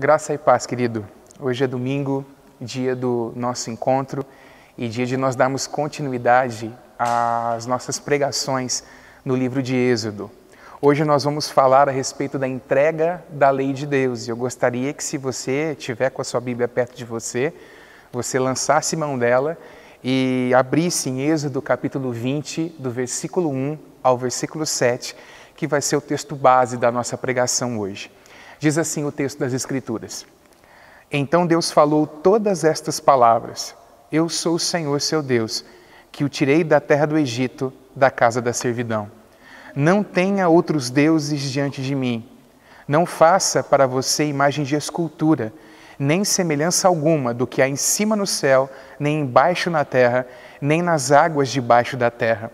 Graça e paz, querido. Hoje é domingo, dia do nosso encontro e dia de nós darmos continuidade às nossas pregações no livro de Êxodo. Hoje nós vamos falar a respeito da entrega da lei de Deus. Eu gostaria que, se você tiver com a sua Bíblia perto de você, você lançasse mão dela e abrisse em Êxodo capítulo 20, do versículo 1 ao versículo 7, que vai ser o texto base da nossa pregação hoje. Diz assim o texto das Escrituras: Então Deus falou todas estas palavras: Eu sou o Senhor seu Deus, que o tirei da terra do Egito, da casa da servidão. Não tenha outros deuses diante de mim. Não faça para você imagem de escultura, nem semelhança alguma do que há em cima no céu, nem embaixo na terra, nem nas águas debaixo da terra.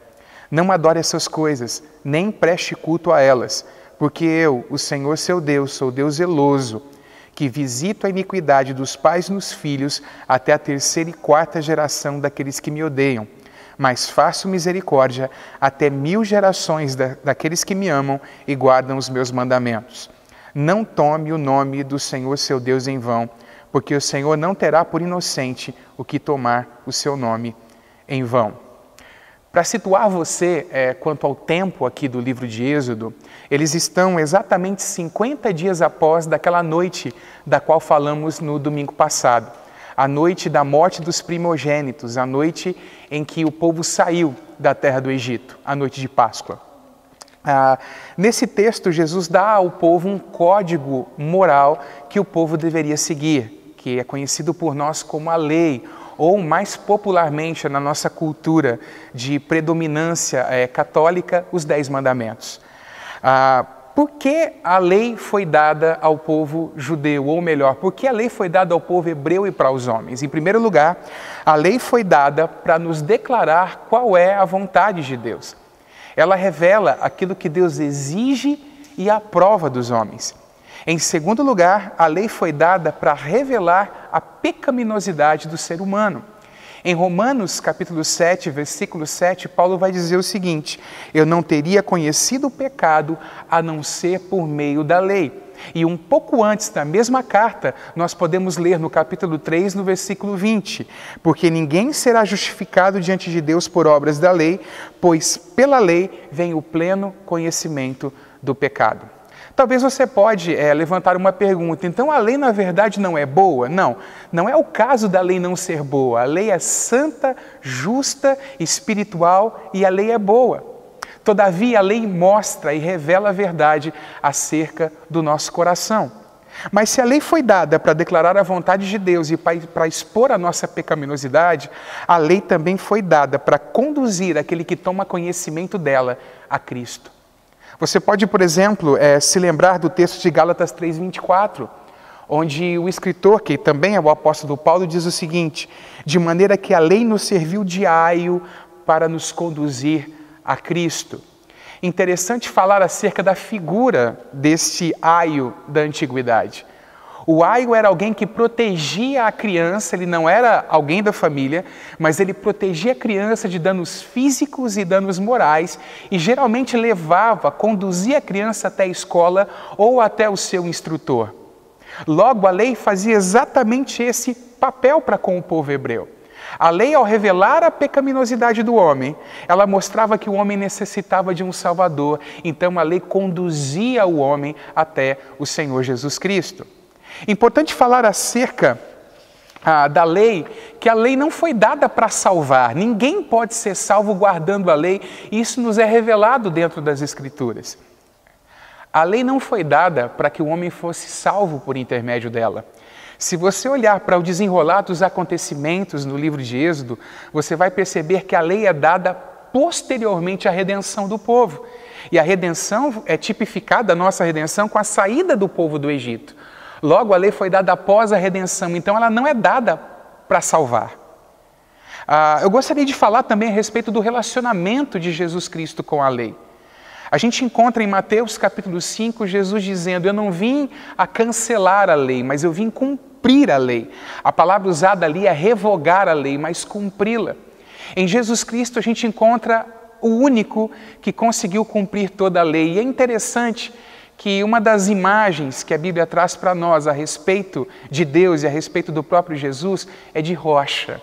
Não adore essas coisas, nem preste culto a elas, porque eu, o Senhor seu Deus, sou Deus zeloso, que visito a iniquidade dos pais nos filhos até a 3ª e 4ª geração daqueles que me odeiam, mas faço misericórdia até 1000 gerações daqueles que me amam e guardam os meus mandamentos. Não tome o nome do Senhor seu Deus em vão, porque o Senhor não terá por inocente o que tomar o seu nome em vão. Para situar você quanto ao tempo aqui do livro de Êxodo, eles estão exatamente 50 dias após daquela noite da qual falamos no domingo passado. A noite da morte dos primogênitos, a noite em que o povo saiu da terra do Egito, a noite de Páscoa. Nesse texto, Jesus dá ao povo um código moral que o povo deveria seguir, que é conhecido por nós como a lei, ou mais popularmente na nossa cultura de predominância católica, os 10 mandamentos. Por que a lei foi dada ao povo judeu? Ou melhor, por que a lei foi dada ao povo hebreu e para os homens? Em primeiro lugar, a lei foi dada para nos declarar qual é a vontade de Deus. Ela revela aquilo que Deus exige e aprova dos homens. Em segundo lugar, a lei foi dada para revelar a pecaminosidade do ser humano. Em Romanos capítulo 7, versículo 7, Paulo vai dizer o seguinte: Eu não teria conhecido o pecado a não ser por meio da lei. E um pouco antes, na mesma carta, nós podemos ler no capítulo 3, no versículo 20, porque ninguém será justificado diante de Deus por obras da lei, pois pela lei vem o pleno conhecimento do pecado. Talvez você pode levantar uma pergunta: então a lei na verdade não é boa? Não, não é o caso da lei não ser boa. A lei é santa, justa, espiritual e a lei é boa. Todavia a lei mostra e revela a verdade acerca do nosso coração. Mas se a lei foi dada para declarar a vontade de Deus e para expor a nossa pecaminosidade, a lei também foi dada para conduzir aquele que toma conhecimento dela a Cristo. Você pode, por exemplo, se lembrar do texto de Gálatas 3:24, onde o escritor, que também é o apóstolo Paulo, diz o seguinte: de maneira que a lei nos serviu de aio para nos conduzir a Cristo. Interessante falar acerca da figura deste aio da antiguidade. O aio era alguém que protegia a criança, ele não era alguém da família, mas ele protegia a criança de danos físicos e danos morais e geralmente conduzia a criança até a escola ou até o seu instrutor. Logo, a lei fazia exatamente esse papel para com o povo hebreu. A lei, ao revelar a pecaminosidade do homem, ela mostrava que o homem necessitava de um Salvador, então a lei conduzia o homem até o Senhor Jesus Cristo. Importante falar acerca da lei, que a lei não foi dada para salvar. Ninguém pode ser salvo guardando a lei, e isso nos é revelado dentro das Escrituras. A lei não foi dada para que o homem fosse salvo por intermédio dela. Se você olhar para o desenrolar dos acontecimentos no livro de Êxodo, você vai perceber que a lei é dada posteriormente à redenção do povo. E a redenção é tipificada, a nossa redenção, com a saída do povo do Egito. Logo, a lei foi dada após a redenção, então ela não é dada para salvar. Eu gostaria de falar também a respeito do relacionamento de Jesus Cristo com a lei. A gente encontra em Mateus capítulo 5, Jesus dizendo: Eu não vim a cancelar a lei, mas eu vim cumprir a lei. A palavra usada ali é revogar a lei, mas cumpri-la. Em Jesus Cristo a gente encontra o único que conseguiu cumprir toda a lei. E é interessante que uma das imagens que a Bíblia traz para nós a respeito de Deus e a respeito do próprio Jesus é de rocha.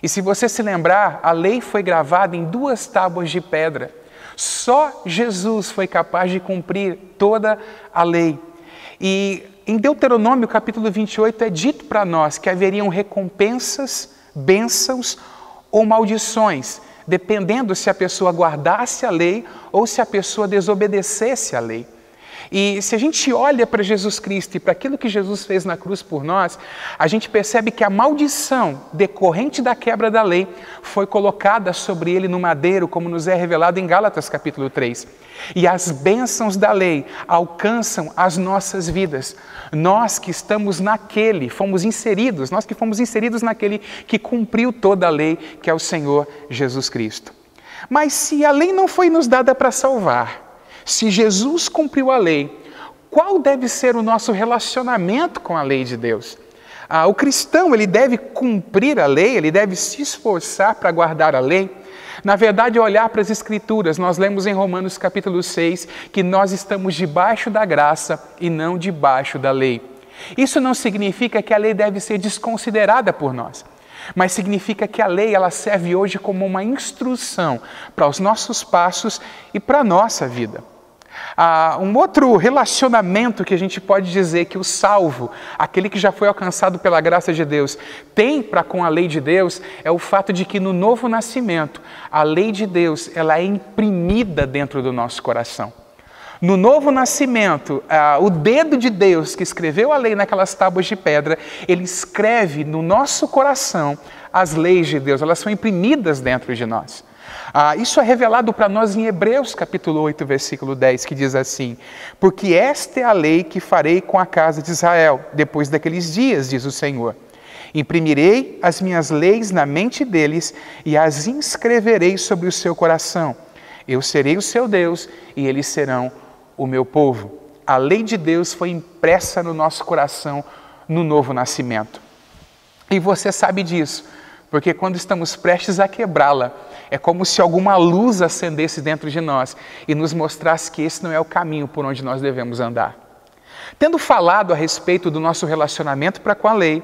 E se você se lembrar, a lei foi gravada em 2 tábuas de pedra. Só Jesus foi capaz de cumprir toda a lei. E em Deuteronômio capítulo 28 é dito para nós que haveriam recompensas, bênçãos ou maldições, dependendo se a pessoa guardasse a lei ou se a pessoa desobedecesse a lei. E se a gente olha para Jesus Cristo e para aquilo que Jesus fez na cruz por nós, a gente percebe que a maldição decorrente da quebra da lei foi colocada sobre ele no madeiro, como nos é revelado em Gálatas capítulo 3. E as bênçãos da lei alcançam as nossas vidas. Nós que estamos naquele, nós que fomos inseridos naquele que cumpriu toda a lei, que é o Senhor Jesus Cristo. Mas se a lei não foi nos dada para salvar, se Jesus cumpriu a lei, qual deve ser o nosso relacionamento com a lei de Deus? O cristão, ele deve cumprir a lei, ele deve se esforçar para guardar a lei. Na verdade, olhar para as Escrituras, nós lemos em Romanos capítulo 6 que nós estamos debaixo da graça e não debaixo da lei. Isso não significa que a lei deve ser desconsiderada por nós, mas significa que a lei ela serve hoje como uma instrução para os nossos passos e para a nossa vida. Um outro relacionamento que a gente pode dizer que o salvo, aquele que já foi alcançado pela graça de Deus, tem para com a lei de Deus é o fato de que no novo nascimento, a lei de Deus ela é imprimida dentro do nosso coração. No novo nascimento, o dedo de Deus que escreveu a lei naquelas tábuas de pedra, ele escreve no nosso coração as leis de Deus, elas são imprimidas dentro de nós. Isso é revelado para nós em Hebreus capítulo 8, versículo 10, que diz assim: porque esta é a lei que farei com a casa de Israel, depois daqueles dias, diz o Senhor. Imprimirei as minhas leis na mente deles e as inscreverei sobre o seu coração. Eu serei o seu Deus e eles serão o meu povo. A lei de Deus foi impressa no nosso coração no novo nascimento. E você sabe disso, porque quando estamos prestes a quebrá-la, é como se alguma luz acendesse dentro de nós e nos mostrasse que esse não é o caminho por onde nós devemos andar. Tendo falado a respeito do nosso relacionamento para com a lei,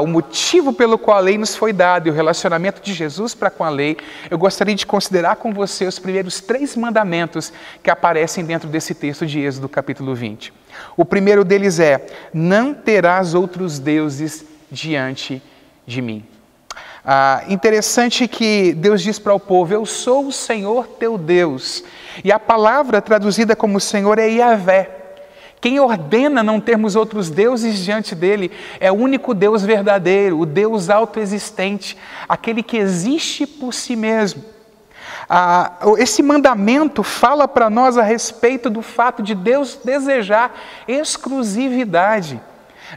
o motivo pelo qual a lei nos foi dada e o relacionamento de Jesus para com a lei, eu gostaria de considerar com você os primeiros 3 mandamentos que aparecem dentro desse texto de Êxodo capítulo 20. O primeiro deles é: não terás outros deuses diante de mim. Interessante que Deus diz para o povo: eu sou o Senhor teu Deus. E a palavra traduzida como Senhor é Yahvé. Quem ordena não termos outros deuses diante dele é o único Deus verdadeiro, o Deus autoexistente, aquele que existe por si mesmo. Esse mandamento fala para nós a respeito do fato de Deus desejar exclusividade.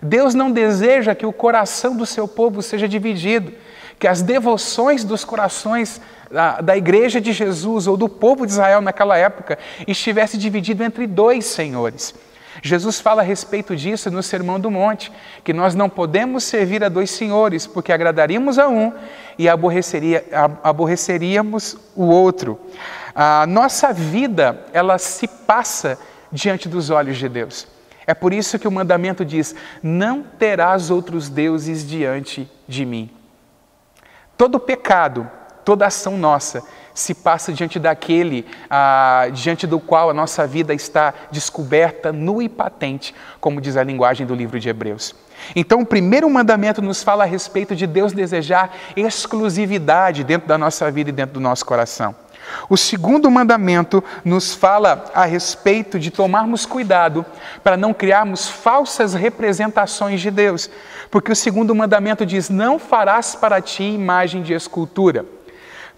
Deus não deseja que o coração do seu povo seja dividido, que as devoções dos corações da igreja de Jesus ou do povo de Israel naquela época estivesse dividido entre 2 senhores. Jesus fala a respeito disso no Sermão do Monte, que nós não podemos servir a 2 senhores, porque agradaríamos a um e aborreceríamos o outro. A nossa vida, ela se passa diante dos olhos de Deus. É por isso que o mandamento diz: não terás outros deuses diante de mim. Todo pecado, toda ação nossa se passa diante daquele, diante do qual a nossa vida está descoberta, nua e patente, como diz a linguagem do livro de Hebreus. Então, o primeiro mandamento nos fala a respeito de Deus desejar exclusividade dentro da nossa vida e dentro do nosso coração. O segundo mandamento nos fala a respeito de tomarmos cuidado para não criarmos falsas representações de Deus, porque o segundo mandamento diz: não farás para ti imagem de escultura.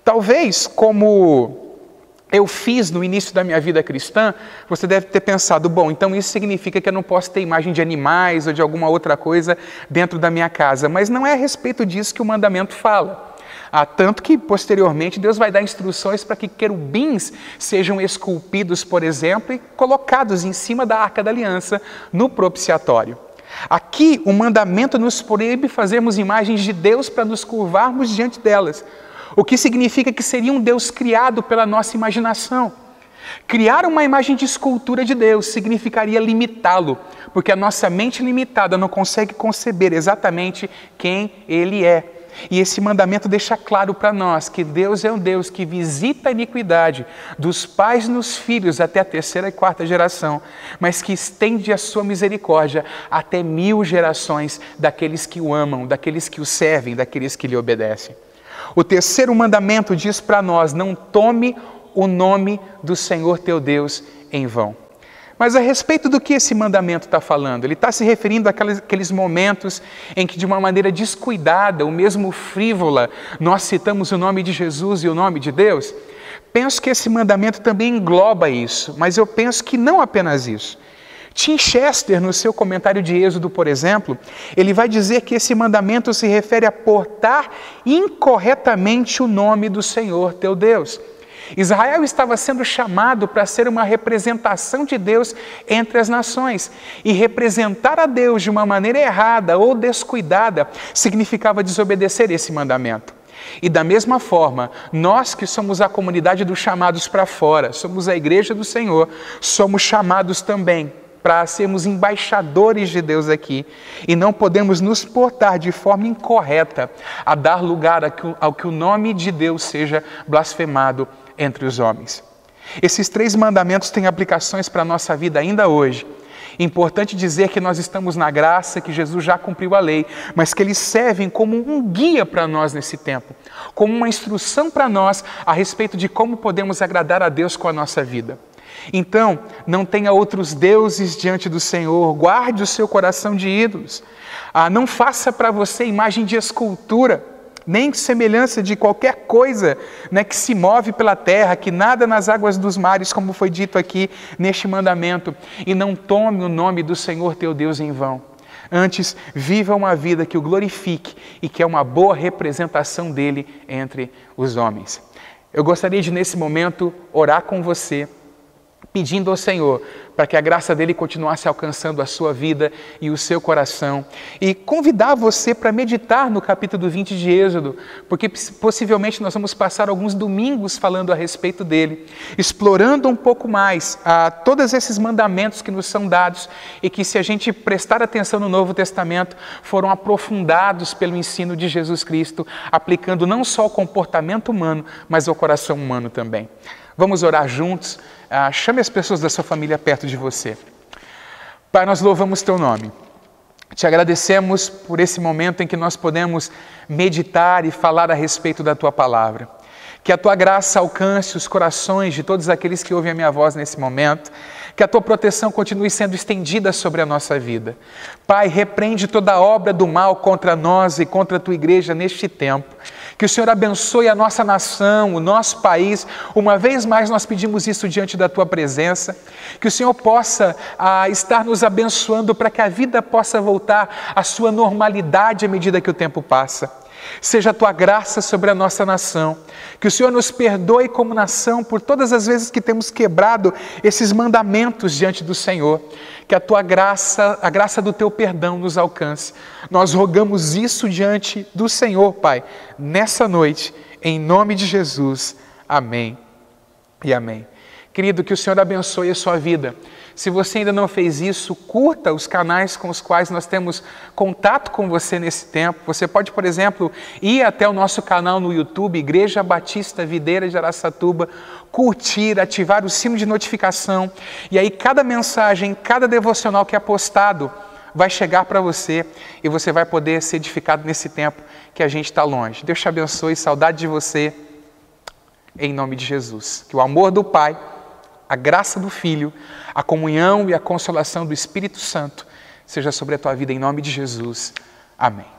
Talvez, como eu fiz no início da minha vida cristã, você deve ter pensado: bom, então isso significa que eu não posso ter imagem de animais ou de alguma outra coisa dentro da minha casa. Mas não é a respeito disso que o mandamento fala. Tanto que, posteriormente, Deus vai dar instruções para que querubins sejam esculpidos, por exemplo, e colocados em cima da Arca da Aliança no propiciatório. Aqui, o mandamento nos proíbe fazermos imagens de Deus para nos curvarmos diante delas, o que significa que seria um Deus criado pela nossa imaginação. Criar uma imagem de escultura de Deus significaria limitá-lo, porque a nossa mente limitada não consegue conceber exatamente quem Ele é. E esse mandamento deixa claro para nós que Deus é um Deus que visita a iniquidade dos pais nos filhos até a 3ª e 4ª geração, mas que estende a sua misericórdia até 1000 gerações daqueles que o amam, daqueles que o servem, daqueles que lhe obedecem. O 3º mandamento diz para nós: não tome o nome do Senhor teu Deus em vão. Mas a respeito do que esse mandamento está falando? Ele está se referindo àqueles momentos em que, de uma maneira descuidada, ou mesmo frívola, nós citamos o nome de Jesus e o nome de Deus? Penso que esse mandamento também engloba isso, mas eu penso que não apenas isso. Tim Chester, no seu comentário de Êxodo, por exemplo, ele vai dizer que esse mandamento se refere a portar incorretamente o nome do Senhor teu Deus. Israel estava sendo chamado para ser uma representação de Deus entre as nações, e representar a Deus de uma maneira errada ou descuidada significava desobedecer esse mandamento. E da mesma forma, nós que somos a comunidade dos chamados para fora, somos a igreja do Senhor, somos chamados também para sermos embaixadores de Deus aqui, e não podemos nos portar de forma incorreta a dar lugar ao que o nome de Deus seja blasfemado entre os homens. Esses 3 mandamentos têm aplicações para a nossa vida ainda hoje. Importante dizer que nós estamos na graça, que Jesus já cumpriu a lei, mas que eles servem como um guia para nós nesse tempo, como uma instrução para nós a respeito de como podemos agradar a Deus com a nossa vida. Então, não tenha outros deuses diante do Senhor, guarde o seu coração de ídolos. Não faça para você imagem de escultura, nem semelhança de qualquer coisa, né, que se move pela terra, que nada nas águas dos mares, como foi dito aqui neste mandamento. E não tome o nome do Senhor teu Deus em vão. Antes, viva uma vida que o glorifique e que é uma boa representação dele entre os homens. Eu gostaria de, nesse momento, orar com você, pedindo ao Senhor para que a graça dele continuasse alcançando a sua vida e o seu coração, e convidar você para meditar no capítulo 20 de Êxodo, porque possivelmente nós vamos passar alguns domingos falando a respeito dele, explorando um pouco mais todos esses mandamentos que nos são dados e que, se a gente prestar atenção no Novo Testamento, foram aprofundados pelo ensino de Jesus Cristo, aplicando não só ao comportamento humano, mas ao coração humano também. Vamos orar juntos. Chame as pessoas da sua família perto de você. Pai, nós louvamos teu nome. Te agradecemos por esse momento em que nós podemos meditar e falar a respeito da tua palavra. Que a tua graça alcance os corações de todos aqueles que ouvem a minha voz nesse momento. Que a tua proteção continue sendo estendida sobre a nossa vida. Pai, repreende toda obra do mal contra nós e contra a tua igreja neste tempo. Que o Senhor abençoe a nossa nação, o nosso país. Uma vez mais nós pedimos isso diante da tua presença. Que o Senhor possa estar nos abençoando para que a vida possa voltar à sua normalidade à medida que o tempo passa. Seja a tua graça sobre a nossa nação. Que o Senhor nos perdoe como nação por todas as vezes que temos quebrado esses mandamentos diante do Senhor. Que a tua graça, a graça do teu perdão nos alcance. Nós rogamos isso diante do Senhor, Pai, nessa noite, em nome de Jesus. Amém e amém. Querido, que o Senhor abençoe a sua vida. Se você ainda não fez isso, curta os canais com os quais nós temos contato com você nesse tempo. Você pode, por exemplo, ir até o nosso canal no YouTube, Igreja Batista Videira de Araçatuba, curtir, ativar o sino de notificação, e aí cada mensagem, cada devocional que é postado vai chegar para você e você vai poder ser edificado nesse tempo que a gente está longe. Deus te abençoe, saudade de você, em nome de Jesus. Que o amor do Pai, a graça do Filho, a comunhão e a consolação do Espírito Santo seja sobre a tua vida em nome de Jesus. Amém.